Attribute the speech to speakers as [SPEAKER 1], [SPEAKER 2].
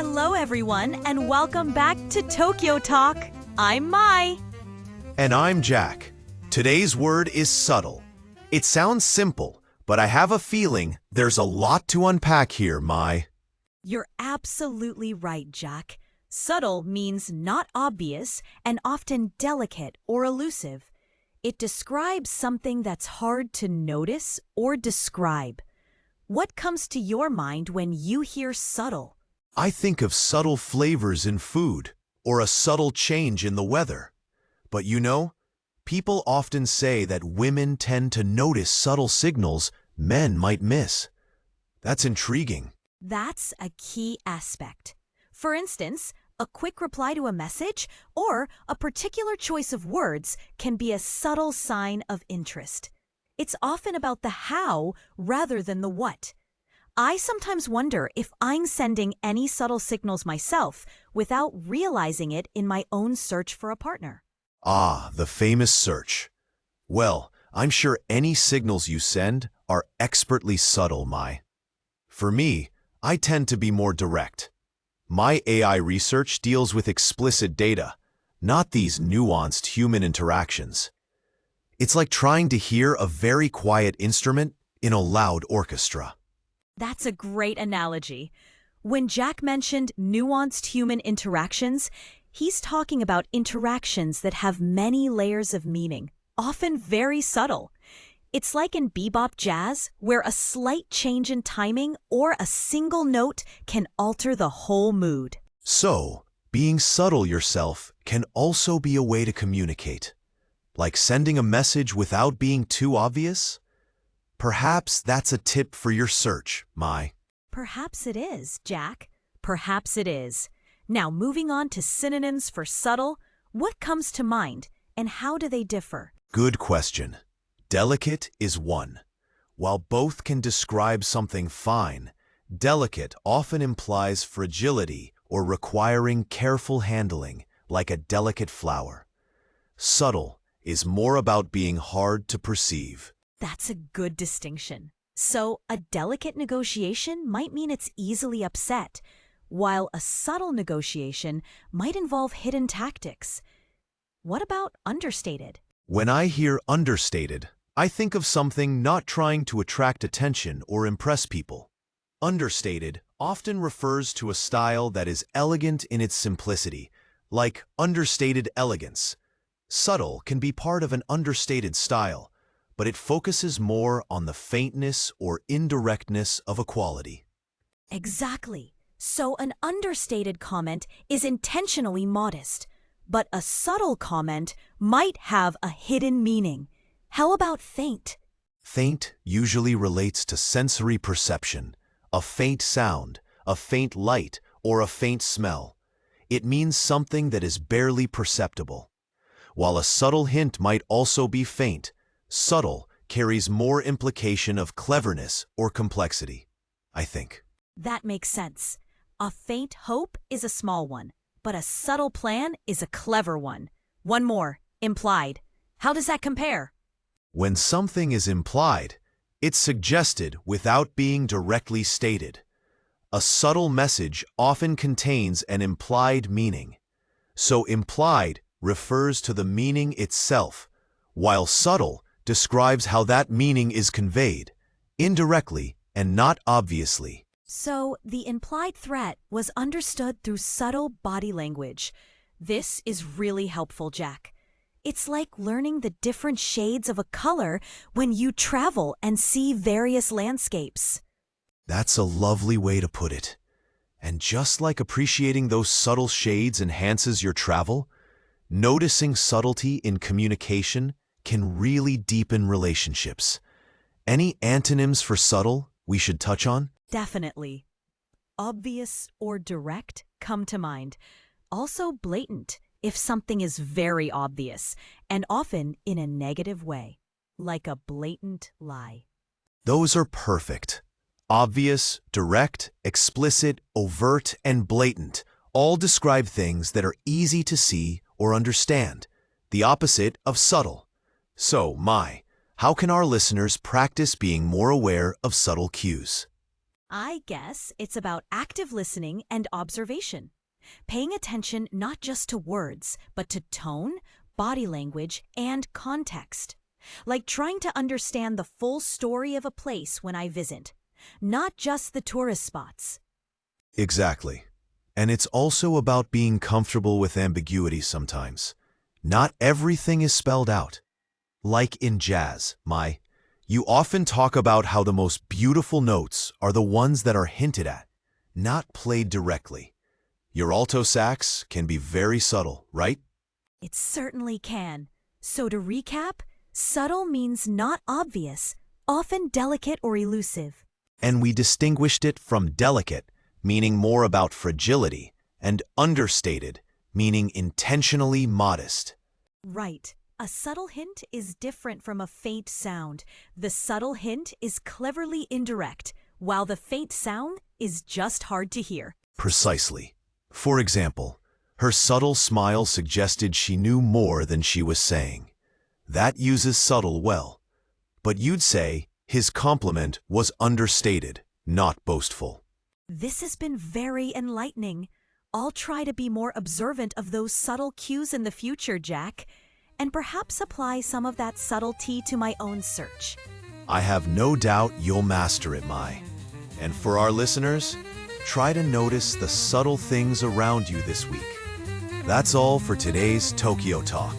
[SPEAKER 1] Hello, everyone, and welcome back to Tokyo Talk. I'm Mai.
[SPEAKER 2] And I'm Jack. Today's word is subtle. It sounds simple, but I have a feeling there's a lot to unpack here, Mai.
[SPEAKER 1] You're absolutely right, Jack. Subtle means not obvious and often delicate or elusive. It describes something that's hard to notice or describe. What comes to your mind when you hear subtle?
[SPEAKER 2] I think of subtle flavors in food or a subtle change in the weather. But people often say that women tend to notice subtle signals men might miss. That's intriguing.
[SPEAKER 1] That's a key aspect. For instance, a quick reply to a message or a particular choice of words can be a subtle sign of interest. It's often about the how rather than the what. I sometimes wonder if I'm sending any subtle signals myself without realizing it in my own search for a partner.
[SPEAKER 2] Ah, the famous search. Well, I'm sure any signals you send are expertly subtle, Mai. For me, I tend to be more direct. My AI research deals with explicit data, not these nuanced human interactions. It's like trying to hear a very quiet instrument in a loud orchestra.
[SPEAKER 1] That's a great analogy. When Jack mentioned nuanced human interactions, he's talking about interactions that have many layers of meaning, often very subtle. It's like in bebop jazz, where a slight change in timing or a single note can alter the whole mood.
[SPEAKER 2] So, being subtle yourself can also be a way to communicate. Like sending a message without being too obvious? Perhaps that's a tip for your search, Mai.
[SPEAKER 1] Perhaps it is, Jack. Perhaps it is. Now, moving on to synonyms for subtle, what comes to mind and how do they differ?
[SPEAKER 2] Good question. Delicate is one. While both can describe something fine, delicate often implies fragility or requiring careful handling, like a delicate flower. Subtle is more about being hard to perceive.
[SPEAKER 1] That's a good distinction. So, a delicate negotiation might mean it's easily upset, while a subtle negotiation might involve hidden tactics. What about understated?
[SPEAKER 2] When I hear understated, I think of something not trying to attract attention or impress people. Understated often refers to a style that is elegant in its simplicity, like understated elegance. Subtle can be part of an understated style, but it focuses more on the faintness or indirectness of a quality.
[SPEAKER 1] Exactly. So an understated comment is intentionally modest, but a subtle comment might have a hidden meaning. How about faint?
[SPEAKER 2] Faint usually relates to sensory perception, a faint sound, a faint light, or a faint smell. It means something that is barely perceptible. While a subtle hint might also be faint, subtle carries more implication of cleverness or complexity, I think.
[SPEAKER 1] That makes sense. A faint hope is a small one, but a subtle plan is a clever one. One more, implied. How does that compare?
[SPEAKER 2] When something is implied, it's suggested without being directly stated. A subtle message often contains an implied meaning. So implied refers to the meaning itself, while subtle describes how that meaning is conveyed, indirectly and not obviously.
[SPEAKER 1] So the implied threat was understood through subtle body language. This is really helpful, Jack. It's like learning the different shades of a color when you travel and see various landscapes.
[SPEAKER 2] That's a lovely way to put it. And just like appreciating those subtle shades enhances your travel, noticing subtlety in communication can really deepen relationships. Any antonyms for subtle we should touch on?
[SPEAKER 1] Definitely. Obvious or direct come to mind. Also blatant, if something is very obvious, and often in a negative way, like a blatant lie.
[SPEAKER 2] Those are perfect. Obvious, direct, explicit, overt, and blatant all describe things that are easy to see or understand, the opposite of subtle. So, Mai, how can our listeners practice being more aware of subtle cues?
[SPEAKER 1] I guess it's about active listening and observation. Paying attention not just to words, but to tone, body language, and context. Like trying to understand the full story of a place when I visit, not just the tourist spots.
[SPEAKER 2] Exactly. And it's also about being comfortable with ambiguity sometimes. Not everything is spelled out. Like in jazz, you often talk about how the most beautiful notes are the ones that are hinted at, not played directly. Your alto sax can be very subtle, right?
[SPEAKER 1] It certainly can. So to recap, subtle means not obvious, often delicate or elusive.
[SPEAKER 2] And we distinguished it from delicate, meaning more about fragility, and understated, meaning intentionally modest.
[SPEAKER 1] Right. A subtle hint is different from a faint sound. The subtle hint is cleverly indirect, while the faint sound is just hard to hear.
[SPEAKER 2] Precisely. For example, her subtle smile suggested she knew more than she was saying. That uses subtle well. But you'd say his compliment was understated, not boastful.
[SPEAKER 1] This has been very enlightening. I'll try to be more observant of those subtle cues in the future, Jack, and perhaps apply some of that subtlety to my own search.
[SPEAKER 2] I have no doubt you'll master it, Mai. And for our listeners, try to notice the subtle things around you this week. That's all for today's Tokyo Talk.